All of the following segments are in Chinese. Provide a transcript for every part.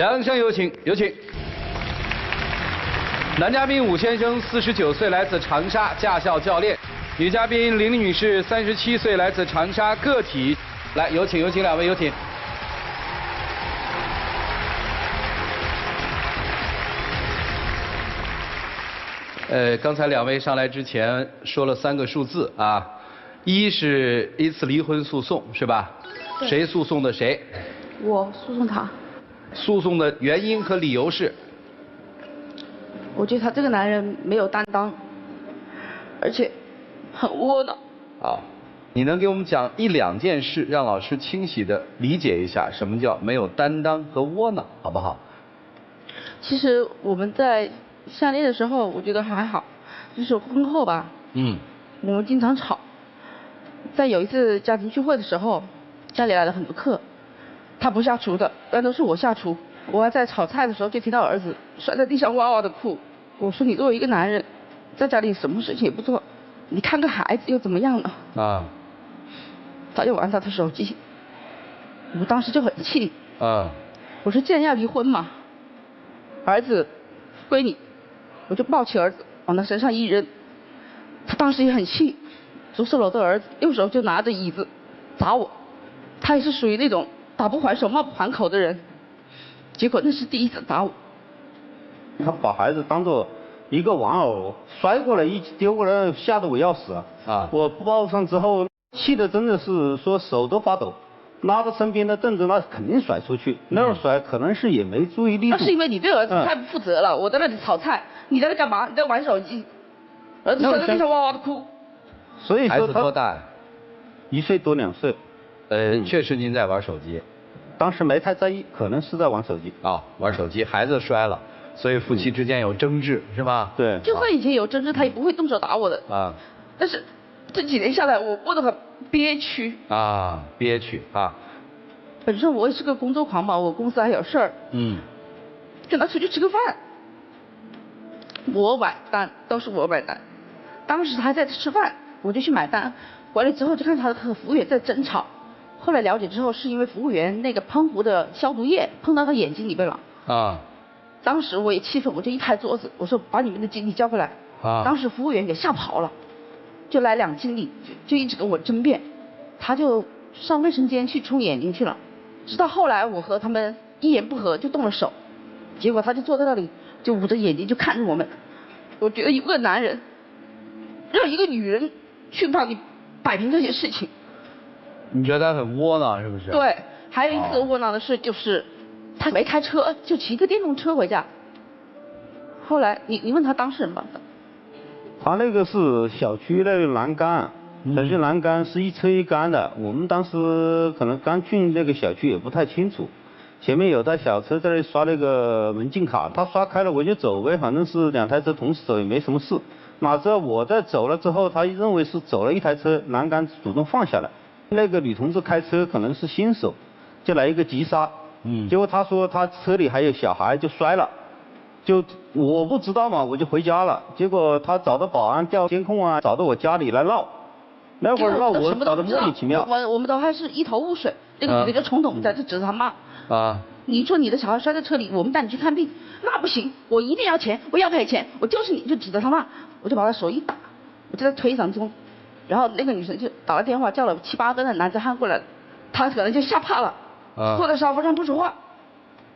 掌声有请，有请。男嘉宾武先生，49岁，来自长沙，驾校教练；女嘉宾林女士，37岁，来自长沙，个体。来，有请，有请两位，有请。刚才两位上来之前说了3个数字啊，一是一次离婚诉讼是吧？谁诉讼的谁？我诉讼他。诉讼的原因和理由是？我觉得他这个男人没有担当，而且很窝囊。好，你能给我们讲1、2件事，让老师清晰的理解一下什么叫没有担当和窝囊，好不好？其实我们在相恋的时候，我觉得还好，就是婚后吧，我们经常吵。在有一次家庭聚会的时候，家里来了很多客，他不下厨的，一般都是我下厨。我还在炒菜的时候就听到儿子摔在地上哇哇的哭。我说你作为一个男人，在家里什么事情也不做，你看个孩子又怎么样呢？啊。他就玩他的手机，我当时就很气。啊。我说既然要离婚嘛，儿子归你，我就抱起儿子往他身上一扔。他当时也很气，左手搂着儿子，右手就拿着椅子砸我。他也是属于那种打不还手骂不还口的人。结果那是第一次打我。他把孩子当做一个玩偶摔过来，一起丢过来，吓得我要死啊！我抱上之后，气的真的是说手都发抖，拉着身边的凳子那肯定甩出去，那会甩可能是也没注意力度。那是因为你对儿子太不负责了，我在那里炒菜，你在那干嘛？你在玩手机，儿子摔在地上哇哇的哭。所以说孩子多大呀？1岁多2岁。确实您在玩手机。当时没太在意，可能是在玩手机。玩手机，孩子摔了，所以夫妻之间有争执，是吧？对。就算以前有争执，他也不会动手打我的。啊。但是这几年下来，我过得很憋屈。憋屈啊。本身我也是个工作狂嘛，我公司还有事儿。跟他出去吃个饭，我买单，都是我买单。当时他还在吃饭，我就去买单，回来之后就看他和服务员在争吵。后来了解之后，是因为服务员那个喷壶的消毒液碰到他眼睛里边了。当时我也气愤，我就一拍桌子，我说把你们的经理叫回来。当时服务员给吓跑了，就来2经理，就一直跟我争辩，他就上卫生间去冲眼睛去了。直到后来我和他们一言不合就动了手，结果他就坐在那里就捂着眼睛就看着我们。我觉得一个男人让一个女人去帮你摆平这些事情。你觉得他很窝囊是不是？对，还有一次窝囊的事就是，他没开车，就骑个电动车回家。后来你问他当事人吧。他那个是小区那个栏杆，小区栏杆是一车一杆的。我们当时可能刚进那个小区也不太清楚，前面有台小车在那里刷那个门禁卡，他刷开了我就走呗，反正是2台车同时走也没什么事。哪知道我在走了之后，他认为是走了一台车，栏杆主动放下来。那个女同志开车可能是新手，就来一个急刹，结果她说她车里还有小孩就摔了，就我不知道嘛，我就回家了。结果她找到保安调监控啊，找到我家里来闹，那会儿闹我搞得莫名其妙。我们都还是一头雾水，那个女的就冲动在这指着他骂。你说你的小孩摔在车里，我们带你去看病，那不行，我一定要钱，我要赔钱，我就是你，就指着他骂，我就把他手一打，我就在推搡中。然后那个女生就打了电话，叫了7、8个男子汉过来，他可能就吓怕了，坐在沙发上不说话，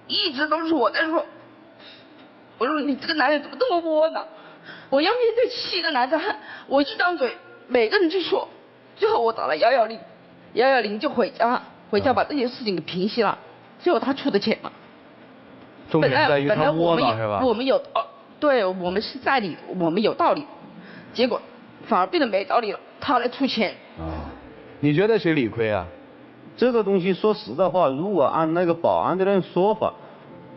一直都是我在说。我说你这个男人怎么这么窝囊？我要面对7个男子汉，我一张嘴每个人去说，最后我打了110，110就回家把这件事情给平息了，最后他出的钱嘛。重点在于他窝囊是吧？我们有对，我们是在理，我们有道理，结果反而变得没道理了，他来出钱。你觉得谁理亏啊？这个东西说实在话，如果按那个保安的那种说法，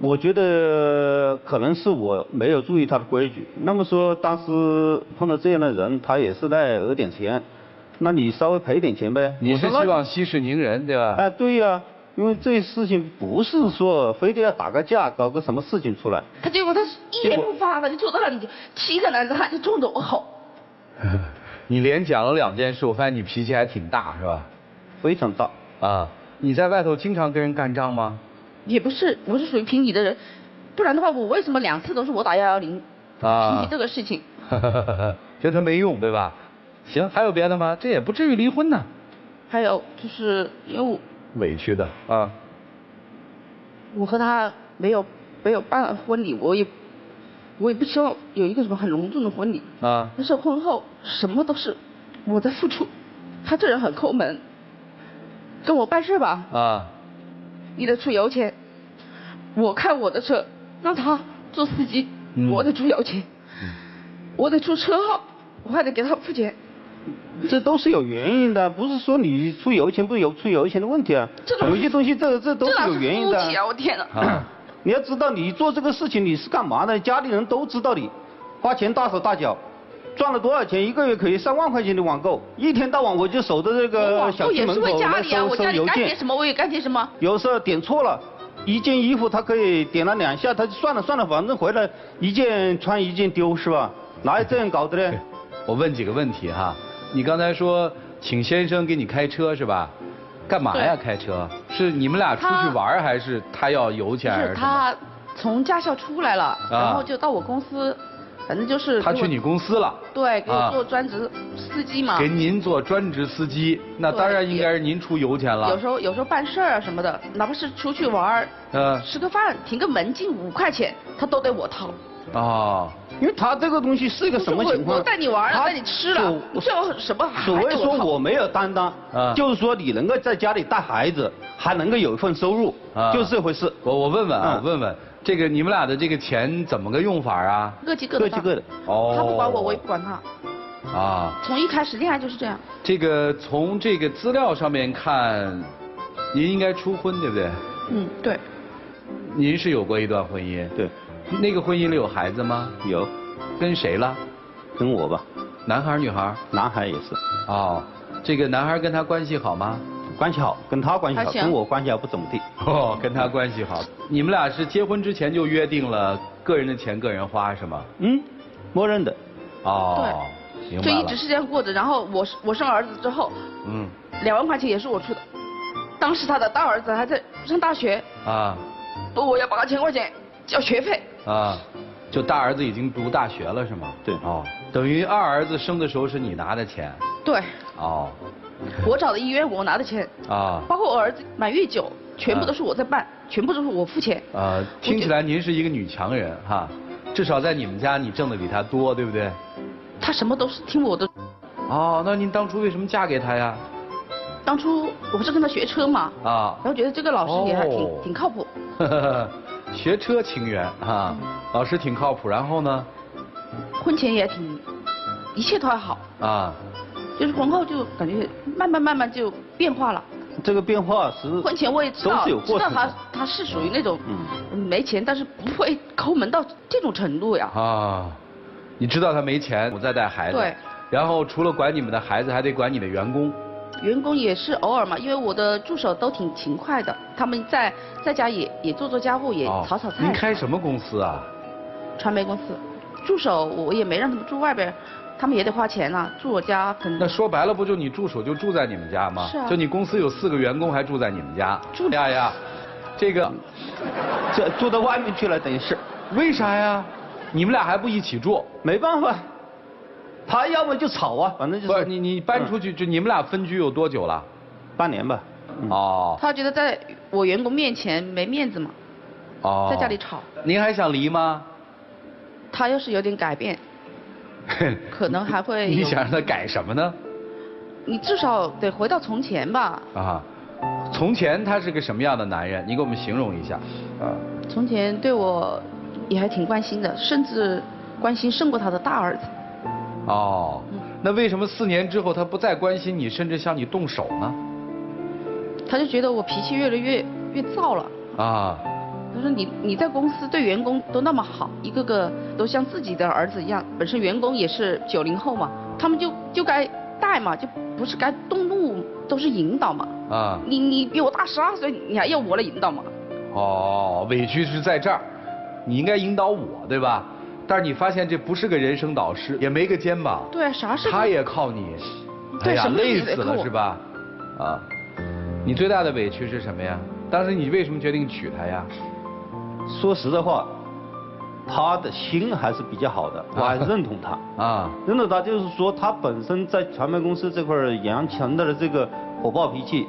我觉得可能是我没有注意他的规矩。那么说当时碰到这样的人，他也是在讹点钱，那你稍微赔点钱呗。你是希望息事宁人对吧？对呀，因为这事情不是说非得要打个架搞个什么事情出来。结果他一言不发的就坐在那里，7个男子汉就冲着我吼。你连讲了2件事，我发现你脾气还挺大是吧？非常大。你在外头经常跟人干仗吗？也不是，我是属于评理的人，不然的话，我为什么2次都是我打110提起这个事情？觉得他没用，对吧？行，还有别的吗？这也不至于离婚呢。还有就是因为委屈的啊。我和他没有办婚礼，我也不希望有一个什么很隆重的婚礼啊。但是婚后什么都是我在付出，他这人很抠门，跟我办事吧啊，你得出油钱，我看我的车，让他做司机，我得出油钱，我得出车号，我还得给他付钱。这都是有原因的，不是说你出油钱不有出油钱的问题啊。有些东西这都是有原因的。啊！我天哪！你要知道，你做这个事情你是干嘛的？家里人都知道你花钱大手大脚，赚了多少钱，1个月可以3万块钱的网购，一天到晚我就守着这个小区门口来收邮件。什么我也干些什么。有时候点错了，1件衣服他可以点了2下，他就算了，反正回来1件穿1件丢是吧？哪有这样搞的呢？我问几个问题哈。你刚才说请先生给你开车是吧？干嘛呀？开车是你们俩出去玩还是他要油钱还是什么？是他从驾校出来了，然后就到我公司，反正就是他去你公司了。对，给我做专职司机嘛。给您做专职司机，那当然应该是您出油钱了。有时候办事啊什么的，哪怕是出去玩，吃个饭，停个门禁5块钱，他都得我掏。哦。因为他这个东西是一个什么情况？我带你玩了，带你吃了，最后什么还所谓说我没有担当，就是说你能够在家里带孩子，还能够有一份收入，就是这回事。我问问，这个你们俩的这个钱怎么个用法啊？各记各的。哦。他不管我，我也不管他。啊。从一开始恋爱就是这样。这个从这个资料上面看，您应该初婚对不对？对。您是有过一段婚姻？对。那个婚姻里有孩子吗？有。跟谁了？跟我吧。男孩女孩？男孩也是。哦，这个男孩跟他关系好吗？关系好，跟他关系好，跟我关系还不怎么地。哦，跟他关系好。你们俩是结婚之前就约定了个人的钱个人花是吗？默认的。哦。对。明白了。就一直是这样过着，然后我生儿子之后，2万块钱也是我出的。当时他的大儿子还在上大学。啊。我要8000块钱交学费。啊。就大儿子已经读大学了是吗？对。哦，等于二儿子生的时候是你拿的钱。对。哦。我找的医院我拿的钱。啊。包括我儿子满月酒，全部都是我在办，全部都是我付钱。听起来您是一个女强人哈，至少在你们家你挣的比他多，对不对？他什么都是听我的。哦，那您当初为什么嫁给他呀？当初我不是跟他学车嘛。啊。然后觉得这个老师也还挺靠谱。学车情缘啊，老师挺靠谱，然后呢？婚前也一切都还好啊，就是婚后就感觉慢慢就变化了。这个变化是婚前我也知道他是属于那种没钱，但是不会抠门到这种程度呀。啊，你知道他没钱，我再带孩子。对。然后除了管你们的孩子，还得管你的员工。员工也是偶尔嘛，因为我的助手都挺勤快的，他们在家也做家务，也炒菜。您开什么公司啊？传媒公司。助手我也没让他们住外边，他们也得花钱啊，住我家可能。那说白了，不就你助手就住在你们家吗？是啊。就你公司有4个员工还住在你们家。住呀，这个，这住到外面去了等于是。为啥呀？你们俩还不一起住？没办法。他要么就吵啊，反正就是。不是你搬出去就你们俩分居有多久了？半年吧。哦。他觉得在我员工面前没面子嘛。哦。在家里吵。您还想离吗？他要是有点改变，可能还会。你想让他改什么呢？你至少得回到从前吧。啊。从前他是个什么样的男人？你给我们形容一下。啊。从前对我也还挺关心的，甚至关心胜过他的大儿子。哦，那为什么4年之后他不再关心你，甚至向你动手呢？他就觉得我脾气越来越躁了。啊。他说你在公司对员工都那么好，一个个都像自己的儿子一样，本身员工也是90后嘛，他们就该带嘛，就不是该动怒，都是引导嘛。啊。你比我大12岁，你还要我来引导吗？哦，委屈是在这儿，你应该引导我，对吧？但是你发现这不是个人生导师，也没个肩膀。对，啥事他也靠你。对，累死了是吧？啊，你最大的委屈是什么呀？当时你为什么决定娶她呀？说实在话，他的心还是比较好的，我还是认同他。啊，认同他就是说他本身在传媒公司这块养成的这个火爆脾气，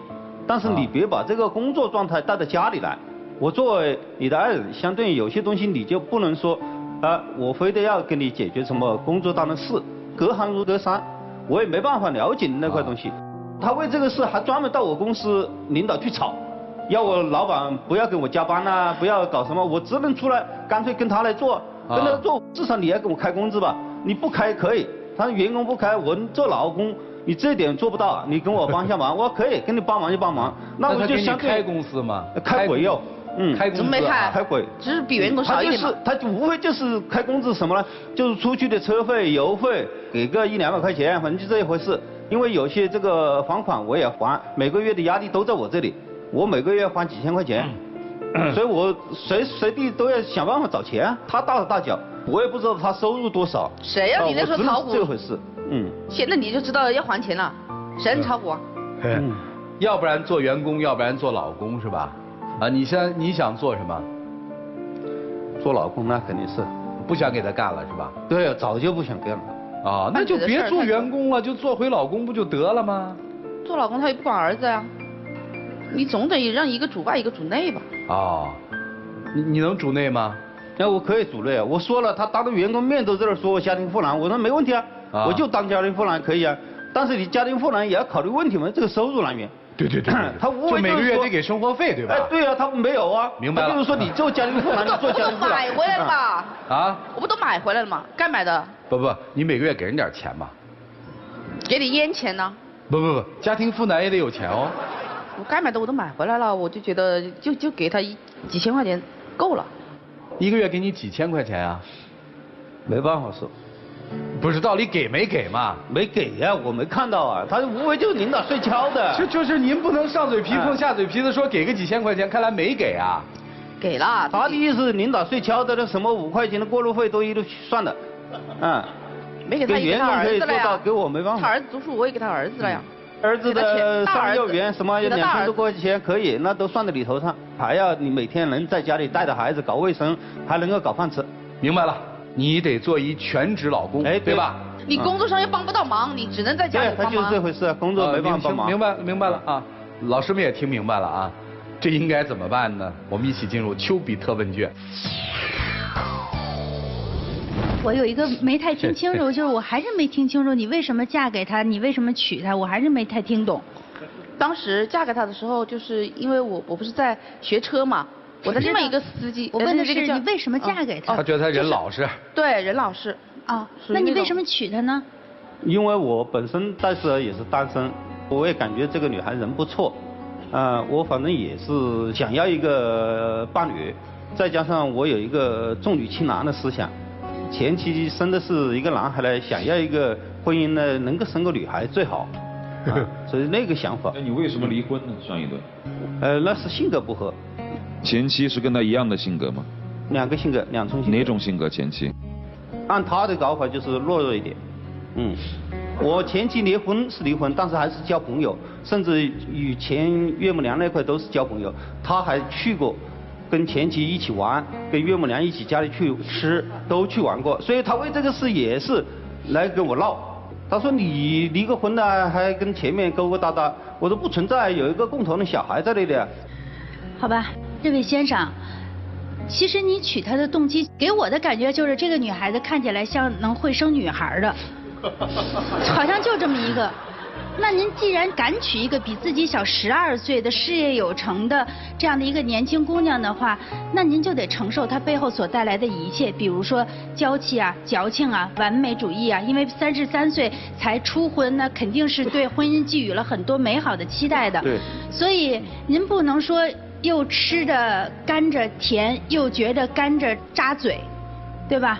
但是你别把这个工作状态带到家里来。我作为你的爱人，相对有些东西你就不能说，我非得要跟你解决什么工作上的事，隔行如隔山，我也没办法了解你那块东西。他为这个事还专门到我公司领导去吵，要我老板不要给我加班啊，不要搞什么，我只能出来干脆跟他来做，跟他做，至少你要给我开工资吧，你不开可以，他说员工不开，我做老公。你这点做不到，你跟我帮下忙，我可以跟你帮忙就帮忙。那我就相对开公司吗？开鬼哟，开公司怎么没开？开鬼，只是比员工少一点嘛。他就无非就是开工资什么呢？就是出去的车费、油费，给个100-200块钱，反正就这一回事。因为有些这个房款我也还，每个月的压力都在我这里，我每个月还几千块钱，所以我随时随地都要想办法找钱。他大手大脚，我也不知道他收入多少。谁呀？你那时候炒股？这回事。现在你就知道要还钱了，谁人炒股啊？要不然做员工，要不然做老公是吧？啊，你想做什么？做老公那肯定是不想给他干了是吧？对，早就不想干了。啊，那就别做员工了，就做回老公不就得了吗？做老公他也不管儿子呀，你总得让一个主外一个主内吧？哦，你能主内吗？那我可以主内啊，我说了，他当着员工面都在这说我家庭妇男，我说没问题啊，我就当家庭妇男可以啊，但是你家庭妇男也要考虑问题嘛，这个收入来源。对，他无非就每个月得给生活费对吧？对啊，他没有啊。明白了。他就是说你做家庭妇男，你做家庭妇男。买回来了嘛？啊？我不都买回来了吗？该买的。不，你每个月给人点钱嘛。给点烟钱呢？不，家庭妇男也得有钱哦。我该买的我都买回来了，我就觉得就给他几千块钱够了。一个月给你几千块钱啊？没办法说。不是，到底给没给嘛？没给呀，我没看到啊，他无非就是领导睡觉的。就是您不能上嘴皮碰下嘴皮子说给个几千块钱，看来没给啊。给了。他的意思，领导睡觉的那什么5块钱的过路费都一路算的，没给他员工可以做到，给我没办法。他儿子读书，我也给他儿子了呀。儿子的上幼儿园什么2000多块钱可以，那都算在里头上。还要你每天能在家里带着孩子搞卫生，还能够搞饭吃。明白了，你得做一全职老公，对吧？你工作上又帮不到忙，你只能在家里帮忙。对，他就是这回事，工作没办法帮忙。明白了啊，老师们也听明白了啊，这应该怎么办呢？我们一起进入丘比特问卷。我有一个没太听清楚，就是我还是没听清楚你为什么嫁给他，你为什么娶他，我还是没太听懂。当时嫁给他的时候，就是因为我不是在学车嘛，我在另外一个司机。我问的是你为什么嫁给他？他觉得他人老实。对，人老实。啊，那你为什么娶她呢？因为我本身但是也是单身，我也感觉这个女孩人不错，我反正也是想要一个伴侣，再加上我有一个重女轻男的思想，前期生的是一个男孩呢，想要一个婚姻呢能够生个女孩最好，所以那个想法。那你为什么离婚呢？上一段？那是性格不合。前妻是跟他一样的性格吗？2个性格，2重性格。哪种性格？前妻？按他的搞法就是懦弱一点，我前妻离婚是离婚，但是还是交朋友，甚至与前岳母娘那块都是交朋友。他还去过，跟前妻一起玩，跟岳母娘一起家里去吃，都去玩过。所以他为这个事也是来跟我闹。他说你离个婚呢，还跟前面勾勾搭搭，我说不存在，有一个共同的小孩在那里。好吧，这位先生。其实你娶她的动机，给我的感觉就是这个女孩子看起来像能会生女孩的，好像就这么一个。那您既然敢娶一个比自己小12岁的事业有成的这样的一个年轻姑娘的话，那您就得承受她背后所带来的一切，比如说娇气啊、矫情啊、完美主义啊。因为33岁才初婚，那肯定是对婚姻寄予了很多美好的期待的。对。所以您不能说。又吃着甘着甜，又觉得甘着扎嘴，对吧？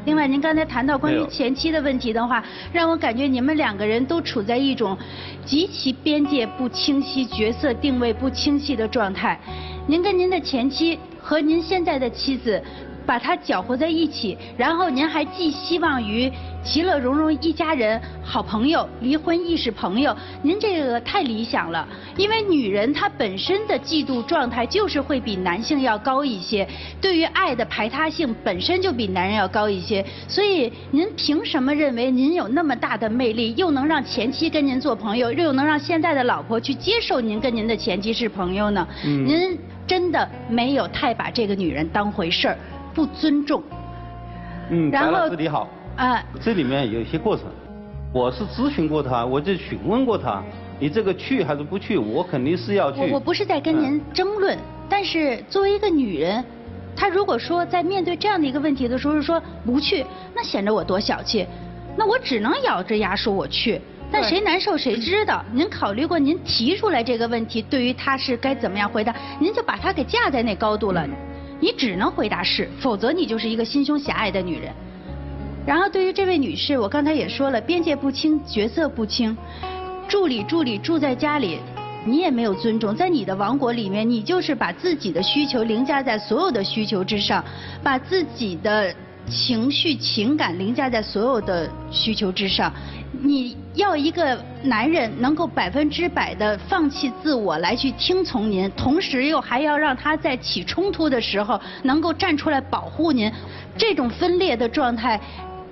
另外，您刚才谈到关于前妻的问题的话，让我感觉你们2个人都处在一种极其边界不清晰、角色定位不清晰的状态。您跟您的前妻和您现在的妻子，把它搅和在一起，然后您还寄希望于其乐融融一家人，好朋友，离婚亦是朋友。您这个太理想了，因为女人她本身的嫉妒状态就是会比男性要高一些，对于爱的排他性本身就比男人要高一些，所以您凭什么认为您有那么大的魅力，又能让前妻跟您做朋友，又能让现在的老婆去接受您跟您的前妻是朋友呢？您真的没有太把这个女人当回事儿，不尊重。白老师你好。啊，这里面有一些过程，我是咨询过他，我就询问过他，你这个去还是不去？我肯定是要去。我不是在跟您争论，但是作为一个女人，她如果说在面对这样的一个问题的时候说不去，那显得我多小气，那我只能咬着牙说我去。但谁难受谁知道？您考虑过您提出来这个问题，对于他是该怎么样回答？您就把他给架在那高度了，你只能回答是，否则你就是一个心胸狭隘的女人。然后对于这位女士，我刚才也说了，边界不清，角色不清，助理住在家里，你也没有尊重，在你的王国里面，你就是把自己的需求凌驾在所有的需求之上，把自己的情绪情感凌驾在所有的需求之上。你要一个男人能够100%的放弃自我来去听从您，同时又还要让他在起冲突的时候能够站出来保护您，这种分裂的状态，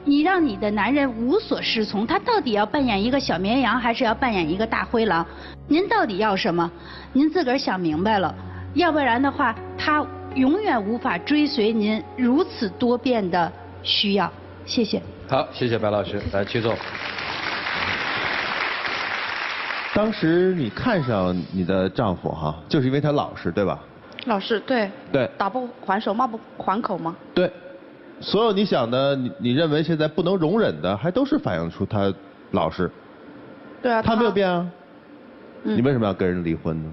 你让你的男人无所适从，他到底要扮演一个小绵羊，还是要扮演一个大灰狼？您到底要什么？您自个儿想明白了，要不然的话，他永远无法追随您如此多变的需要。谢谢。好，谢谢白老师。来，曲总。当时你看上你的丈夫哈，就是因为他老实，对吧？老师，对。对。打不还手，骂不还口吗？对。所有你想的，你认为现在不能容忍的，还都是反映出他老实。对啊。他没有变啊。你为什么要跟人离婚呢？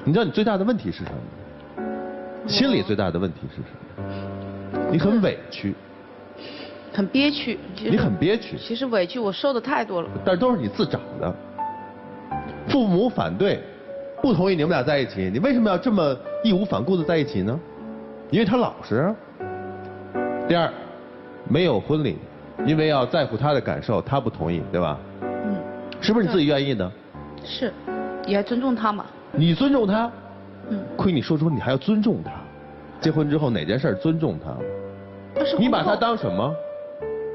你知道你最大的问题是什么？心里最大的问题是什么？你很委屈。很憋屈。你很憋屈。其实委屈我受的太多了。但都是你自找的。父母反对，不同意你们俩在一起，你为什么要这么义无反顾的在一起呢？因为他老实。第二，没有婚礼，因为要在乎他的感受，他不同意，对吧？是不是你自己愿意的？是，也尊重他嘛。你尊重他？亏你说出你还要尊重他。结婚之后哪件事尊重他？你把他当什么？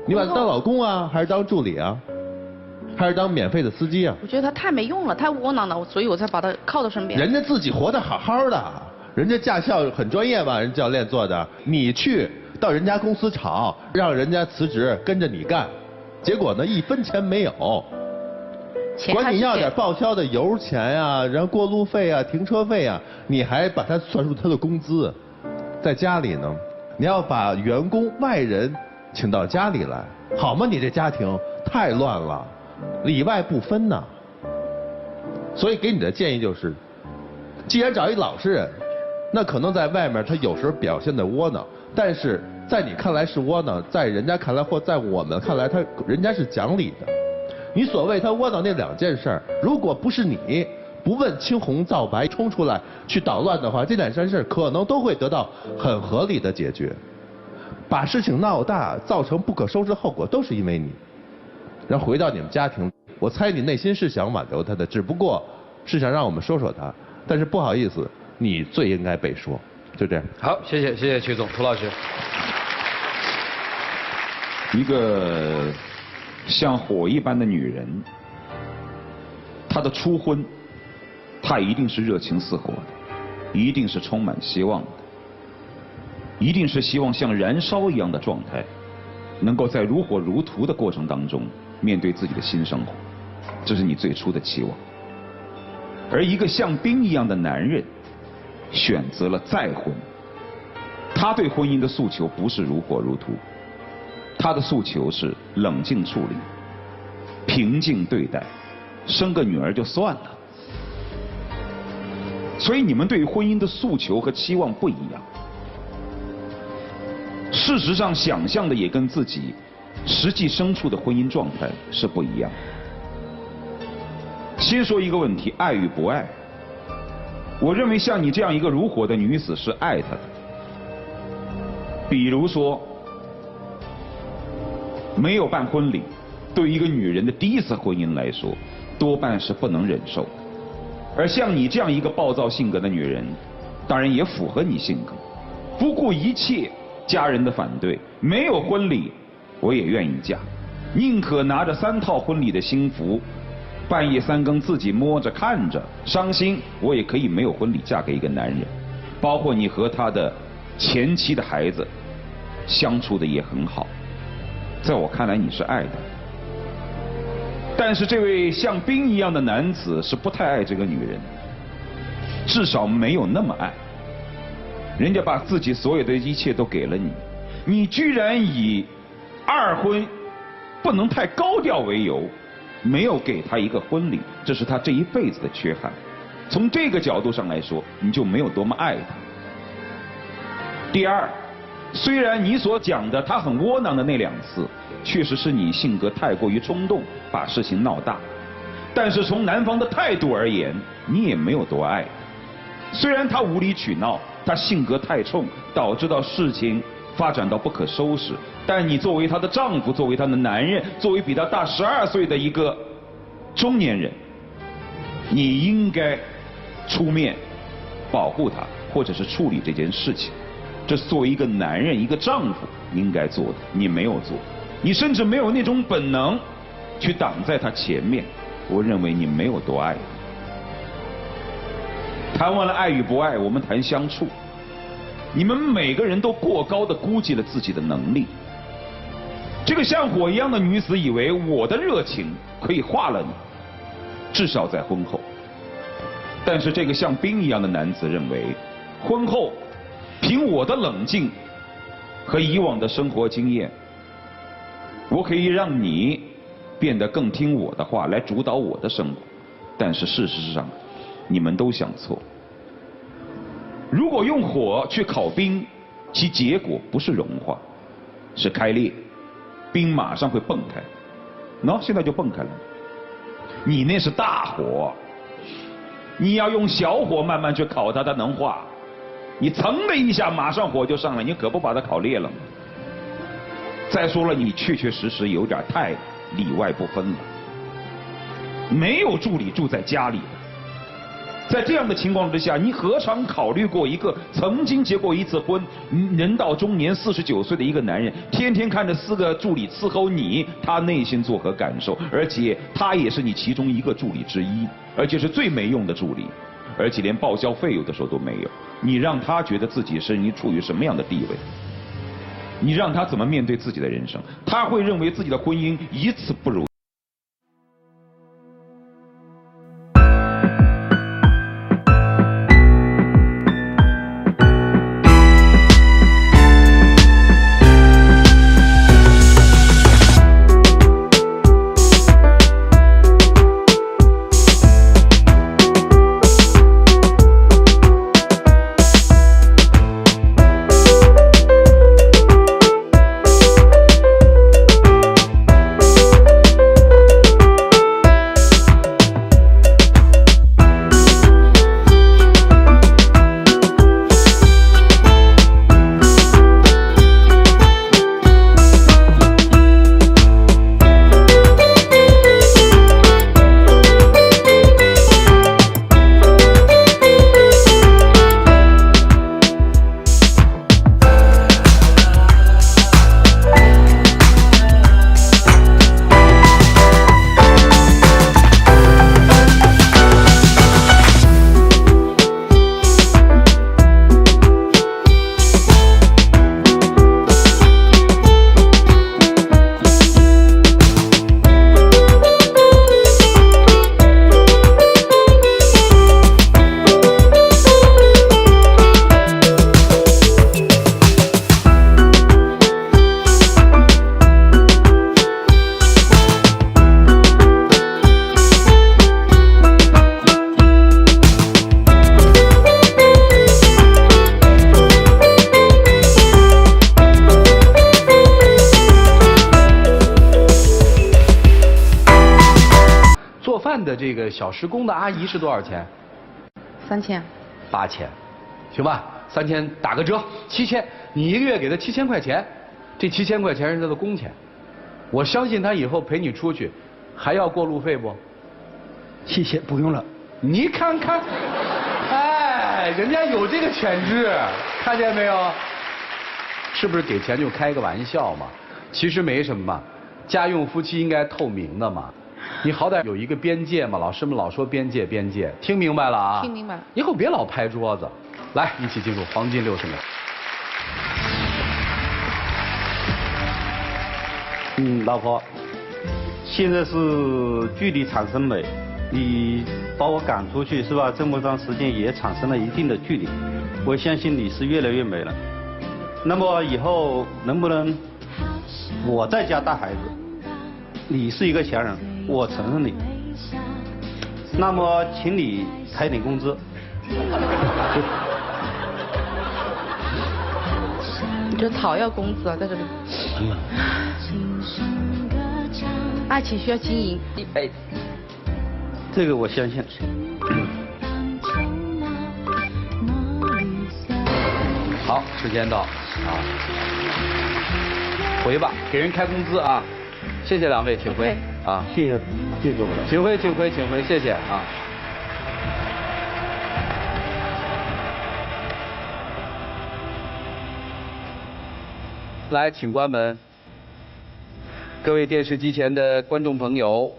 你把他当老公啊，还是当助理啊？还是当免费的司机啊？我觉得他太没用了，太窝囊了，所以我才把他靠到身边。人家自己活得好好的，人家驾校很专业吧，人教练做的。你去到人家公司吵，让人家辞职跟着你干，结果呢1分钱没有。管你要点报销的油钱呀，然后过路费啊、停车费啊，你还把它算入他的工资。在家里呢，你要把员工外人请到家里来，好吗？你这家庭太乱了，里外不分呐。所以给你的建议就是，既然找一老实人，那可能在外面他有时候表现的窝囊，但是在你看来是窝囊，在人家看来或在我们看来，人家是讲理的。你所谓他窝囊那2件事儿，如果不是你不问青红皂白冲出来去捣乱的话，这2件事可能都会得到很合理的解决。把事情闹大，造成不可收拾后果，都是因为你。然后回到你们家庭，我猜你内心是想挽留他的，只不过是想让我们说说他。但是不好意思，你最应该被说。就这样。好，谢谢曲总，涂老师。一个像火一般的女人，她的初婚，她一定是热情似火的，一定是充满希望的，一定是希望像燃烧一样的状态，能够在如火如荼的过程当中面对自己的新生活，这是你最初的期望。而一个像冰一样的男人，选择了再婚，他对婚姻的诉求不是如火如荼，他的诉求是冷静处理，平静对待，生个女儿就算了。所以你们对于婚姻的诉求和期望不一样，事实上想象的也跟自己实际身处的婚姻状态是不一样。先说一个问题，爱与不爱。我认为像你这样一个如火的女子是爱她的。比如说没有办婚礼，对于一个女人的第一次婚姻来说，多半是不能忍受的。而像你这样一个暴躁性格的女人，当然也符合你性格，不顾一切家人的反对，没有婚礼我也愿意嫁，宁可拿着3套婚礼的新服，半夜3更自己摸着看着伤心，我也可以没有婚礼嫁给一个男人。包括你和他的前妻的孩子相处的也很好，在我看来你是爱的。但是这位像冰一样的男子是不太爱这个女人，至少没有那么爱。人家把自己所有的一切都给了你，你居然以2婚不能太高调为由，没有给他一个婚礼，这是他这一辈子的缺憾。从这个角度上来说，你就没有多么爱他。第二，虽然你所讲的他很窝囊的那2次，确实是你性格太过于冲动，把事情闹大，但是从男方的态度而言，你也没有多爱他。虽然他无理取闹，他性格太冲，导致到事情发展到不可收拾，但你作为他的丈夫，作为他的男人，作为比他大12岁的一个中年人，你应该出面保护他，或者是处理这件事情。这是作为一个男人、一个丈夫应该做的，你没有做，你甚至没有那种本能去挡在他前面。我认为你没有多爱他。谈完了爱与不爱，我们谈相处。你们每个人都过高的估计了自己的能力。这个像火一样的女子以为我的热情可以化了你，至少在婚后。但是这个像冰一样的男子认为，婚后凭我的冷静和以往的生活经验，我可以让你变得更听我的话，来主导我的生活。但是事实上，你们都想错。如果用火去烤冰，其结果不是融化，是开裂，冰马上会蹦开。现在就蹦开了。你那是大火，你要用小火慢慢去烤它，它能化。你噌的一下，马上火就上来，你可不把它烤裂了吗？再说了，你确确实实有点太里外不分了。没有助理住在家里的，在这样的情况之下，你何尝考虑过一个曾经结过1次婚、人到中年49岁的一个男人，天天看着4个助理伺候你，他内心作何感受？而且他也是你其中1个助理之一，而且是最没用的助理，而且连报销费有的时候都没有。你让他觉得自己是你处于什么样的地位？你让他怎么面对自己的人生？他会认为自己的婚姻一次不如。的这个小时工的阿姨是多少钱？3000。8000，行吧，3000打个折，7000，你1个月给她7000块钱，这7000块钱是她的工钱，我相信他以后陪你出去，还要过路费不？谢谢，不用了。你看看，哎，人家有这个潜质，看见没有？是不是给钱就开个玩笑嘛？其实没什么嘛，家用夫妻应该透明的嘛。你好歹有一个边界嘛，老师们老说边界边界，听明白了啊？听明白了。以后别老拍桌子，来，一起进入黄金60秒。老婆，现在是距离产生美，你把我赶出去是吧？这么长时间也产生了一定的距离，我相信你是越来越美了。那么以后能不能我在家带孩子，你是一个强人，我承认你，那么请你开点工资。你这讨要工资啊，在这里。爱情需要经营一辈子。这个我相信。好，时间到啊，回吧，给人开工资啊！谢谢两位，请回啊！谢谢各位，请回，请回，请回，谢谢啊！来，请关门。各位电视机前的观众朋友，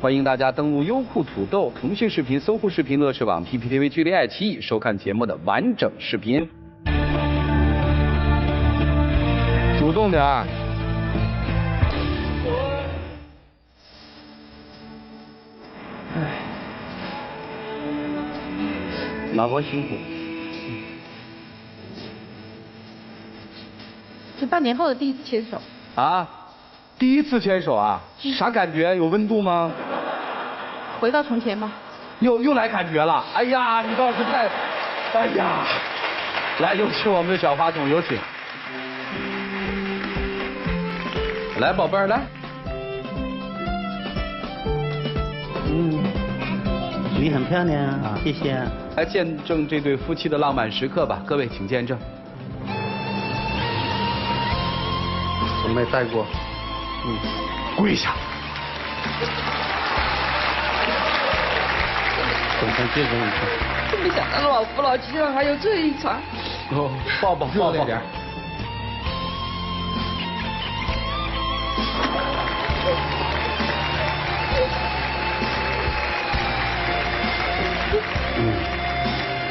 欢迎大家登录优酷、土豆、腾讯视频、搜狐视频、乐视网、PPTV、剧烈爱奇艺收看节目的完整视频。主动点啊！老婆辛苦。这半年后的第一次牵手。啊，第一次牵手啊，啥感觉？有温度吗？回到从前吧。又来感觉了。哎呀，你倒是太，哎呀，来，有请我们的小话筒，有请。来，宝贝儿，来。你很漂亮啊，谢谢。来见证这对夫妻的浪漫时刻吧，各位请见证。我没带过。跪下。总算见证一次。真没想到老夫老妻上还有这一场。哦，抱抱，抱抱点。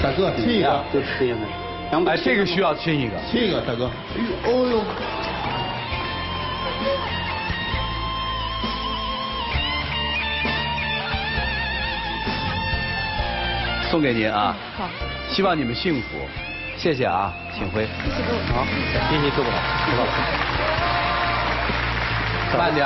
大哥，亲一个。就是这样的。哎，这个需要亲一个。亲一个，大哥。哎呦，哦呦。送给您啊。好。希望你们幸福。谢谢啊，请回。谢谢各位。好，谢谢各位，知道了。慢点。